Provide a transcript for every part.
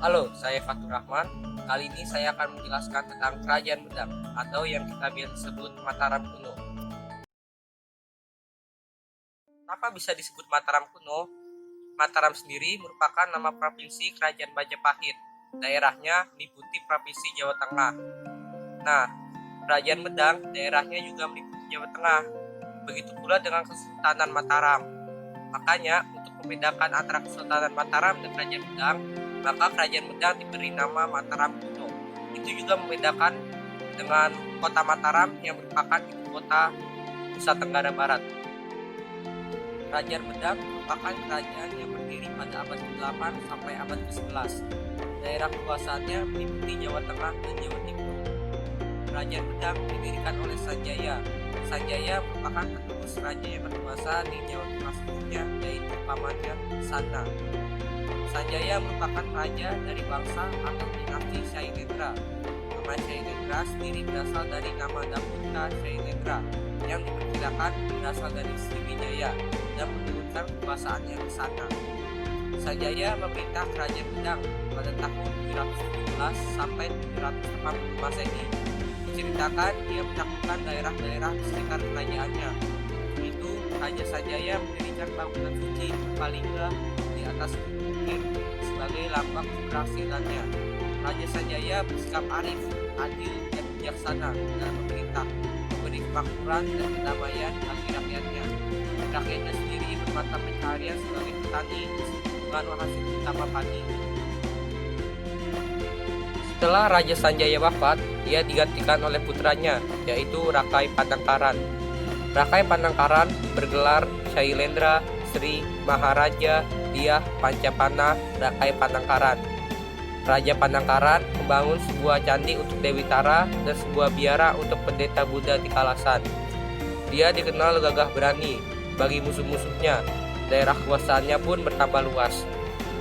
Halo, saya Fatur Rahman. Kali ini saya akan menjelaskan tentang Kerajaan Medang atau yang kita biasa sebut Mataram kuno. Kenapa bisa disebut Mataram kuno? Mataram sendiri merupakan nama provinsi Kerajaan Majapahit. Daerahnya meliputi Provinsi Jawa Tengah. Nah, Kerajaan Medang daerahnya juga meliputi Jawa Tengah. Begitu pula dengan Kesultanan Mataram. Makanya, untuk membedakan antara Kesultanan Mataram dan Kerajaan Medang, maka Kerajaan Medang diberi nama Mataram kuno. Itu juga membedakan dengan kota Mataram yang merupakan ibu kota Nusa Tenggara Barat. Kerajaan Medang merupakan kerajaan yang berdiri pada abad ke-8 sampai abad ke-11. Daerah kekuasaannya meliputi Jawa Tengah dan Jawa Timur. Kerajaan Medang didirikan oleh Sanjaya. Sanjaya merupakan penerus raja yang berkuasa di Jawa Tengah sebelumnya, yaitu pamannya Sana. Sanjaya merupakan raja dari bangsa atau dinasti Shailendra. Nama Shailendra sendiri berasal dari nama Daputra Shailendra yang diperkirakan berasal dari Sriwijaya dan menurunkan kekuasaannya ke sana. Sanjaya memerintah Kerajaan Medang pada tahun 717 sampai 780 Masehi. Diceritakan dia menaklukkan daerah-daerah di sekitar kerajaannya. Itu Raja Sanjaya mendirikan bangunan suci Palingga di atas bukit sebagai lambang keberhasilannya. Raja Sanjaya bersikap arif, adil, dan bijaksana dalam memerintah, memberi kemakmuran dan kedamaian bagi rakyatnya. Rakyatnya sendiri bermata pencaharian sebagai petani dengan hasil utama padi. Setelah Raja Sanjaya wafat, ia digantikan oleh putranya, yaitu Rakai Panangkaran. Rakai Panangkaran bergelar Shailendra Sri Maharaja Dyah Pancapana Rakai Panangkaran. Raja Panangkaran membangun sebuah candi untuk Dewi Tara dan sebuah biara untuk pendeta Buddha di Kalasan. Dia dikenal gagah berani bagi musuh-musuhnya. Daerah kekuasaannya pun bertambah luas.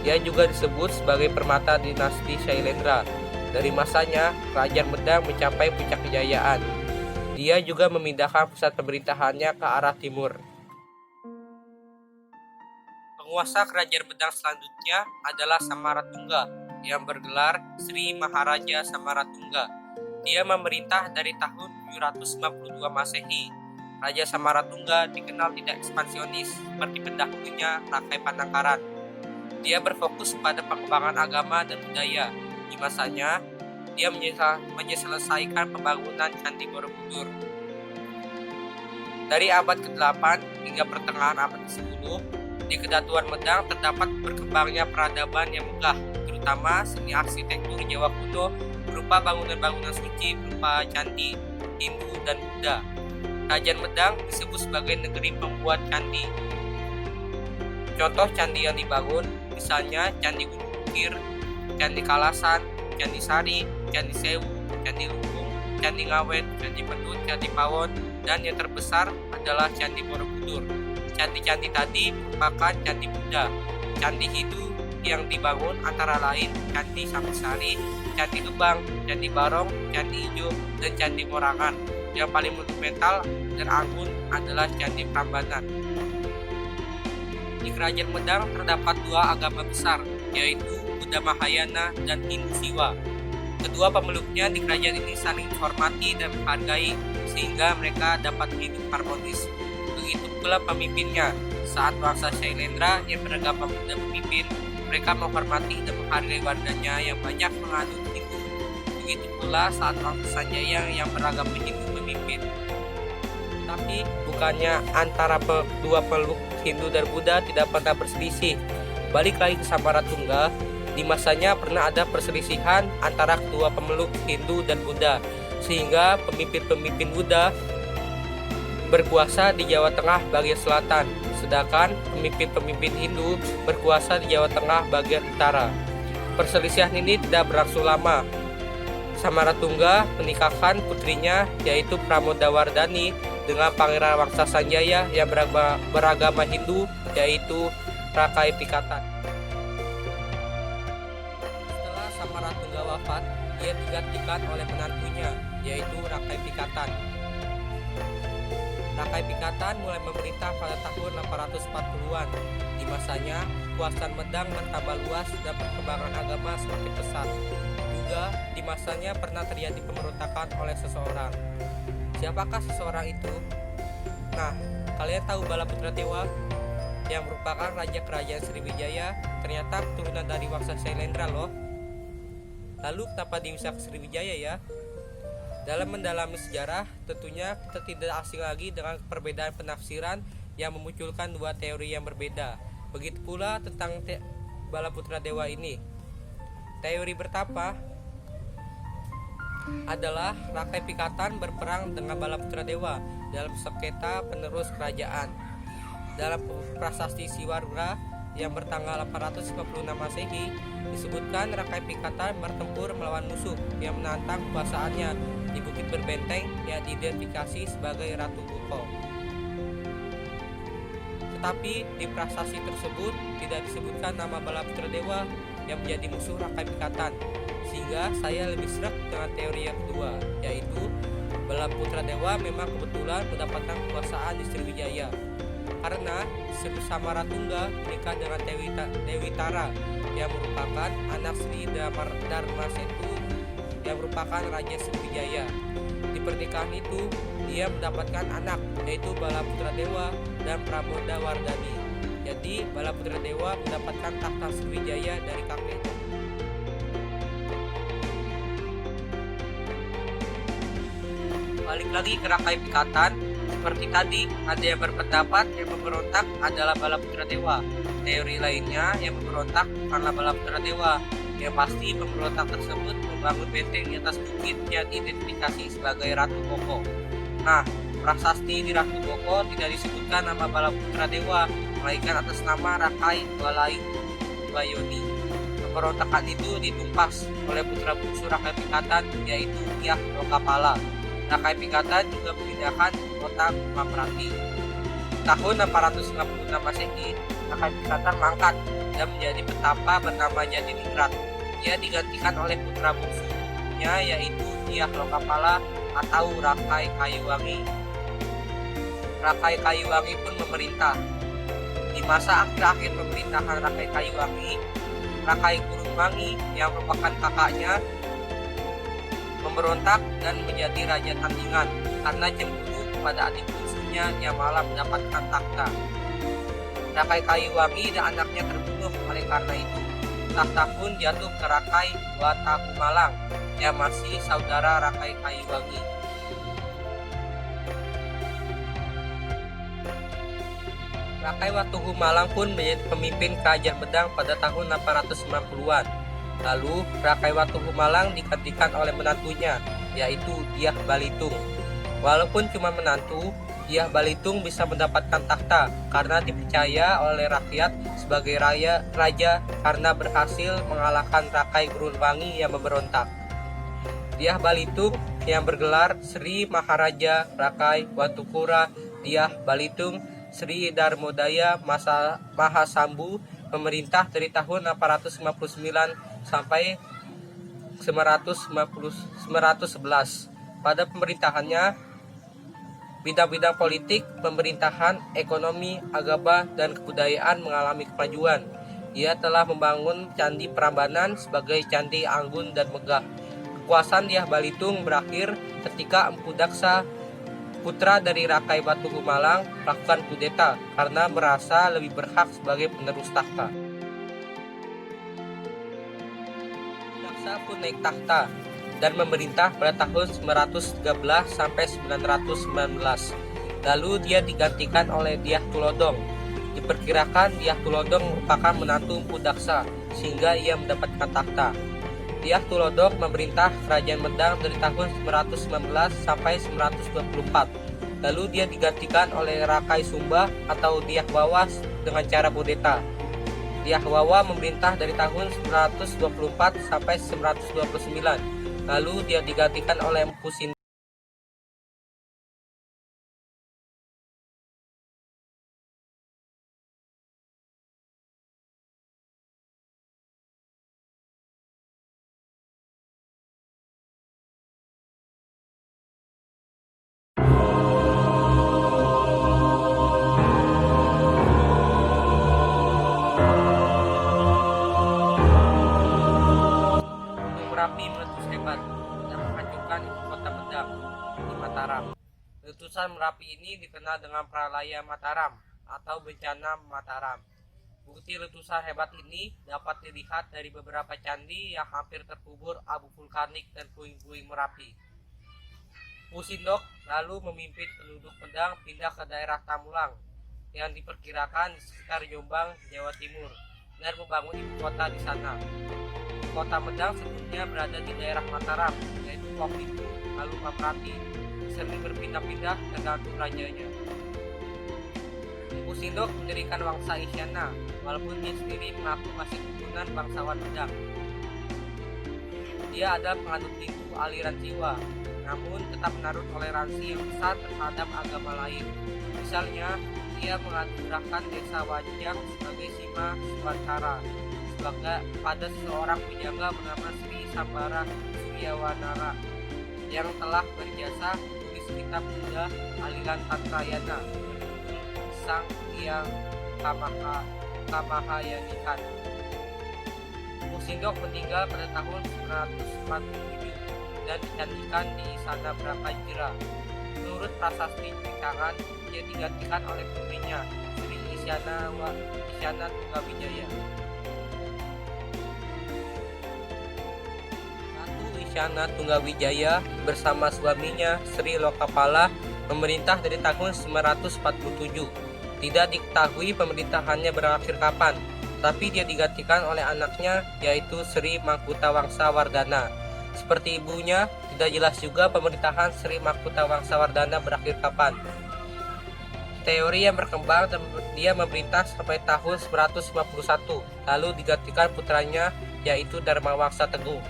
Dia juga disebut sebagai permata dinasti Shailendra. Dari masanya, Kerajaan Medang mencapai puncak kejayaan. Dia juga memindahkan pusat pemerintahannya ke arah timur. Penguasa Kerajaan Medang selanjutnya adalah Samaratungga yang bergelar Sri Maharaja Samaratungga. Dia memerintah dari tahun 752 Masehi. Raja Samaratungga dikenal tidak ekspansionis seperti pendahulunya Rakai Panangkaran. Dia berfokus pada pengembangan agama dan budaya. Di masanya, dia menyelesaikan pembangunan Candi Borobudur. Dari abad ke-8 hingga pertengahan abad ke-10, di Kedatuan Medang terdapat berkembangnya peradaban yang megah, terutama seni arsitektur Jawa kuno berupa bangunan-bangunan suci berupa candi, Hindu, dan Buddha. Kerajaan Medang disebut sebagai negeri pembuat candi. Contoh candi yang dibangun, misalnya Candi Gunung Bukir, Candi Kalasan, Candi Sari, Candi Sewu, Candi Lumbung, Candi Ngawet, Candi Pedut, Candi Pawon, dan yang terbesar adalah Candi Borobudur. Candi-candi tadi merupakan candi Buddha. Candi Hindu yang dibangun antara lain Candi Sambisari, Candi Gebang, Candi Barong, Candi Ijo, dan Candi Morangan. Yang paling monumental dan agung adalah Candi Prambanan. Di Kerajaan Medang terdapat dua agama besar, yaitu Buddha Mahayana dan Hindu Siwa. Kedua pemeluknya di kerajaan ini saling menghormati dan menghargai sehingga mereka dapat hidup harmonis. Begitu pula pemimpinnya. Saat bangsa Shailendra yang beragama Buddha memimpin, mereka menghormati dan menghargai warganya yang banyak menganut Hindu. Begitu pula saat bangsa Sanjaya yang beragama Hindu memimpin. Tapi bukannya antara dua peluk Hindu dan Buddha tidak pernah berselisih. Balik lagi ke Samaratungga, di masanya pernah ada perselisihan antara kedua pemeluk Hindu dan Buddha, sehingga pemimpin-pemimpin Buddha berkuasa di Jawa Tengah bagian selatan, sedangkan pemimpin-pemimpin Hindu berkuasa di Jawa Tengah bagian utara. Perselisihan ini tidak berlangsung lama. Samaratungga menikahkan putrinya yaitu Pramodawardhani dengan Pangeran Wangsa Sanjaya yang beragama Hindu yaitu Rakai Pikatan. Setelah Samaratungga wafat, dia digantikan oleh menantunya yaitu Rakai Pikatan. Rakai Pikatan mulai memerintah pada tahun 840-an. Di masanya, kekuasaan Medang bertambah luas dan perkembangan agama semakin pesat. Juga di masanya pernah terjadi pemberontakan oleh seseorang. Siapakah seseorang itu? Nah, kalian tahu Balaputra Dewa yang merupakan raja kerajaan Sriwijaya ternyata keturunan dari Wangsa Shailendra loh. Lalu kenapa dia bisa ke Sriwijaya ya? Dalam mendalami sejarah, tentunya kita tidak asing lagi dengan perbedaan penafsiran yang memunculkan dua teori yang berbeda. Begitu pula tentang Balaputra Dewa ini. Teori pertama adalah Rakai Pikatan berperang dengan Balaputra Dewa dalam sengketa penerus kerajaan. Dalam prasasti Siwarga yang bertanggal 856 Masehi disebutkan Rakai Pikatan bertempur melawan musuh yang menantang kekuasaannya di Bukit Berbenteng yang diidentifikasi sebagai Ratu Boko. Tetapi di prasasti tersebut tidak disebutkan nama Balaputra Dewa yang menjadi musuh Rakai Pikatan, sehingga saya lebih serak dengan teori yang kedua, yaitu Balaputra Dewa memang kebetulan mendapatkan kekuasaan di Sriwijaya karena Sri Samaratungga menikah dengan Dewi Tara yang merupakan anak Sri Darmasetu yang merupakan Raja Sriwijaya. Di pernikahan itu, dia mendapatkan anak, yaitu Balaputra Dewa dan Pramodawardhani. Jadi, Balaputra Dewa mendapatkan takhta Sriwijaya dari kakeknya. Balik lagi ke Rakai Pikatan, seperti tadi, ada yang berpendapat yang memberontak adalah Balaputra Dewa. Teori lainnya yang memberontak bukanlah Balaputra Dewa. Yang pasti pemberontak tersebut membangun benteng di atas bukit yang diidentifikasi sebagai Ratu Boko. Nah, prasasti di Ratu Boko tidak disebutkan nama Balaputra Dewa, melainkan atas nama Rakai Walayoni. Pemberontakan itu ditumpas oleh putra bungsu Rakai Pikatan, yaitu Dyah Lokapala. Rakai Pikatan juga memindahkan kota Mamerati. Tahun 856 Masehi, Rakai Pikatan mangkat dan menjadi petapa bernama Jadiningrat. Dia digantikan oleh putra bungsunya yaitu Dyah Lokapala atau Rakai Kayuwangi. Rakai Kayuwangi pun memerintah. Di masa akhir-akhir pemerintahan Rakai Kayuwangi, Rakai Kurungwangi yang merupakan kakaknya memberontak dan menjadi raja tandingan karena cemburu kepada adik bungsunya yang malah mendapatkan takhta. Rakai Kayuwangi dan anaknya terbunuh oleh karena itu. Takhta pun jatuh ke Rakai Watahumalang yang masih saudara Rakai Kayuwangi. Rakai Watahumalang pun menjadi pemimpin kerajaan Medang pada tahun 890-an. Lalu Rakai Watahumalang digantikan oleh menantunya, yaitu Dyah Balitung. Walaupun cuma menantu, Dyah Balitung bisa mendapatkan takhta karena dipercaya oleh rakyat sebagai raja karena berhasil mengalahkan Rakai Kurungwangi yang memberontak. Dyah Balitung yang bergelar Sri Maharaja Rakai Watukura Dyah Balitung Sri Darmodaya Mahasambu memerintah dari tahun 859 sampai 911. Pada pemerintahannya, bidang-bidang politik, pemerintahan, ekonomi, agama, dan kebudayaan mengalami kemajuan. Ia telah membangun Candi Prambanan sebagai Candi Anggun dan Megah. Kekuasaan Dyah Balitung berakhir ketika Empu Daksa, putra dari Rakai Watahumalang, melakukan kudeta karena merasa lebih berhak sebagai penerus takhta. Daksa pun naik takhta dan memerintah pada tahun 913 sampai 919. Lalu dia digantikan oleh Dyah Tulodong. Diperkirakan Dyah Tulodong merupakan menantu Empu Daksa sehingga ia mendapatkan takhta. Dyah Tulodong memerintah kerajaan Medang dari tahun 919 sampai 924. Lalu dia digantikan oleh Rakai Sumba atau Dyah Wawa dengan cara kudeta. Dyah Wawa memerintah dari tahun 924 sampai 929. Lalu dia digantikan oleh Empu Sindang. di Mataram. Letusan Merapi ini dikenal dengan Pralaya Mataram atau bencana Mataram. Bukti letusan hebat ini dapat dilihat dari beberapa candi yang hampir terkubur abu vulkanik dan puing-puing Merapi. Pusindok lalu memimpin penduduk Medang pindah ke daerah Tamulang yang diperkirakan di sekitar Jombang, Jawa Timur, dan membangun ibu kota di sana. Kota Medang sebelumnya berada di daerah Mataram, yaitu Pokitu, lalu Paprati, sering berpindah-pindah tergantung rajanya. Pusindok mendirikan Wangsa Isyana, walaupun dia sendiri mengaku masih keturunan bangsawan Medang. Dia adalah penganut Hindu aliran Jiwa, namun tetap menaruh toleransi yang besar terhadap agama lain. Misalnya, dia menganugerahkan desa Wajang sebagai Sima Swantara pada seorang penjaga bernama Sri Sambara Suryawanara yang telah berjasa menulis kitab Buddha aliran Tantrayana Sang Hyang Kamahayanikan. Pusindok meninggal pada tahun 947 dan dicandikan di Istana Brakajira. Menurut prasasti Cikangan, dia digantikan oleh putrinya Sri Isyana Tunggawijaya. Ratu Isyana Tunggawijaya bersama suaminya Sri Lokapala memerintah dari tahun 947. Tidak diketahui pemerintahannya berakhir kapan, tapi dia digantikan oleh anaknya yaitu Sri Makutawangsa Wardana. Seperti ibunya, tidak jelas juga pemerintahan Sri Makutawangsa Wardana berakhir kapan. Teori yang berkembang dan dia memerintah sampai tahun 951, lalu digantikan putranya yaitu Dharmawangsa Teguh.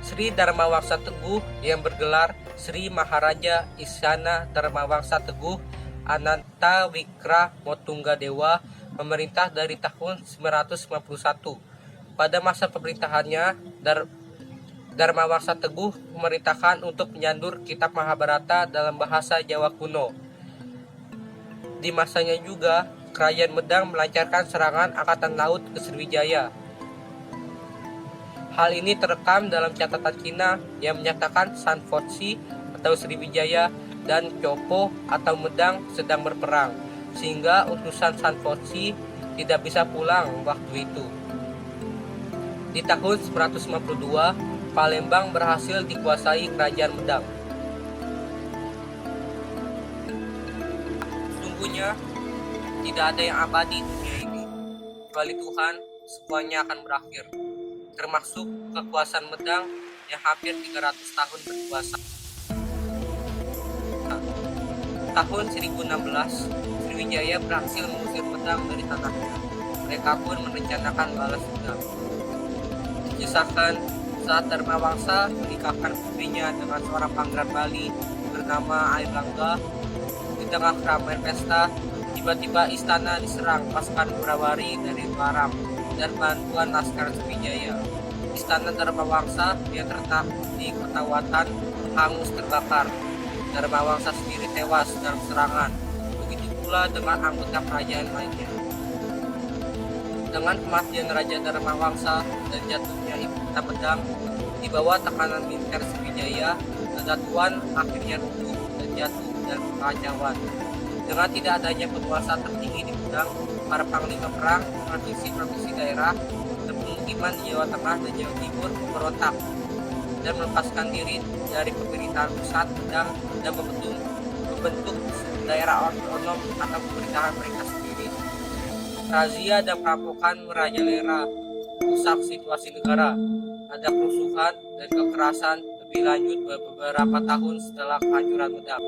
Sri Dharmawangsa Teguh yang bergelar Sri Maharaja Isyana Dharmawangsa Teguh Ananta Wikra Motunggadewa memerintah dari tahun 991. Pada masa pemerintahannya, Dharmawangsa Teguh memerintahkan untuk menyandur kitab Mahabharata dalam bahasa Jawa kuno. Di masanya juga, Kerajaan Medang melancarkan serangan angkatan laut ke Sriwijaya. Hal ini terekam dalam catatan Cina yang menyatakan Sanfotsi atau Sriwijaya dan Copo atau Medang sedang berperang, sehingga utusan Sanfotsi tidak bisa pulang waktu itu. Di tahun 952, Palembang berhasil dikuasai Kerajaan Medang. Sesungguhnya tidak ada yang abadi di dunia ini, kecuali Tuhan, semuanya akan berakhir, termasuk kekuasaan Medang yang hampir 300 tahun berkuasa. Tahun 1016, Sriwijaya berhasil mengusir Medang dari tanahnya. Mereka pun merencanakan balas dendam. Kisahkan saat Dharmawangsa menikahkan putrinya dengan seorang pangeran Bali bernama Airlangga. Di tengah keramaian pesta, tiba-tiba istana diserang pasukan Gorawari dari Baram dan bantuan laskar Sriwijaya. Istana Dharmawangsa yang terletak di Kota Watan hangus terbakar. Dharmawangsa sendiri tewas dalam serangan. Begitu pula dengan anggota kerajaan lainnya. Dengan kematian Raja Dharmawangsa dan jatuhnya ibu kota Medang, di bawah tekanan militer Sriwijaya, Negatuan akhirnya runtuh dan jatuh dalam kekacauan. Dengan tidak adanya penguasa tertinggi di Medang, para panglima perang, provinsi-provinsi daerah, dan pemukiman di Jawa Tengah dan Jawa Timur memberontak dan melepaskan diri dari pemerintahan pusat Medang dan membentuk daerah otonom atau pemerintahan mereka sendiri. Razia dan perampokan merajalela, rusak situasi negara, ada kerusuhan dan kekerasan lebih lanjut beberapa tahun setelah kehancuran Medang.